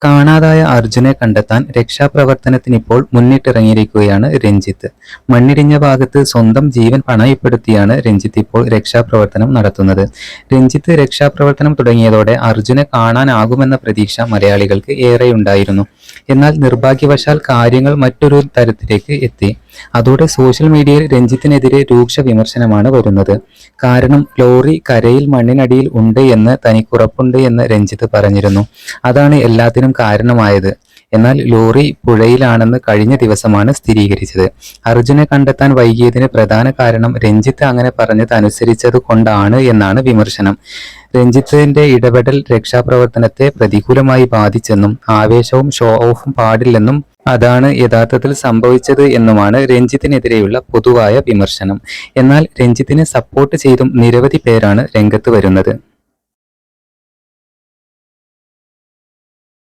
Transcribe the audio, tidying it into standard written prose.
കാണാതായ അർജുനെ കണ്ടെത്താൻ രക്ഷാപ്രവർത്തനത്തിനിപ്പോൾ മുന്നിട്ടിറങ്ങിയിരിക്കുകയാണ് രഞ്ജിത്ത്. മണ്ണിടിഞ്ഞ ഭാഗത്ത് സ്വന്തം ജീവൻ പണയപ്പെടുത്തിയാണ് രഞ്ജിത്ത് ഇപ്പോൾ രക്ഷാപ്രവർത്തനം നടത്തുന്നത്. രഞ്ജിത്ത് രക്ഷാപ്രവർത്തനം തുടങ്ങിയതോടെ അർജുനെ കാണാനാകുമെന്ന പ്രതീക്ഷ മലയാളികൾക്ക് ഏറെയുണ്ടായിരുന്നു. എന്നാൽ നിർഭാഗ്യവശാൽ കാര്യങ്ങൾ മറ്റൊരു തരത്തിലേക്ക് എത്തി. അതോടെ സോഷ്യൽ മീഡിയയിൽ രഞ്ജിത്തിനെതിരെ രൂക്ഷ വിമർശനമാണ് വരുന്നത്. കാരണം ലോറി കരയിൽ മണ്ണിനടിയിൽ ഉണ്ട് എന്ന് തനിക്കുറപ്പുണ്ട് എന്ന് രഞ്ജിത്ത് പറഞ്ഞിരുന്നു. അതാണ് എല്ലാത്തിനും കാരണമായത്. എന്നാൽ ലോറി പുഴയിലാണെന്ന് കഴിഞ്ഞ ദിവസമാണ് സ്ഥിരീകരിച്ചത്. അർജുനെ കണ്ടെത്താൻ വൈകിയതിന് പ്രധാന കാരണം രഞ്ജിത്ത് അങ്ങനെ പറഞ്ഞത് അനുസരിച്ചത് കൊണ്ടാണ് എന്നാണ് വിമർശനം. രഞ്ജിത്തിന്റെ ഇടപെടൽ രക്ഷാപ്രവർത്തനത്തെ പ്രതികൂലമായി ബാധിച്ചെന്നും ആവേശവും ഷോ ഓഫും പാടില്ലെന്നും അതാണ് യഥാർത്ഥത്തിൽ സംഭവിച്ചത് എന്നുമാണ് രഞ്ജിത്തിനെതിരെയുള്ള പൊതുവായ വിമർശനം. എന്നാൽ രഞ്ജിത്തിനെ സപ്പോർട്ട് ചെയ്തും നിരവധി പേരാണ് രംഗത്ത് വരുന്നത്.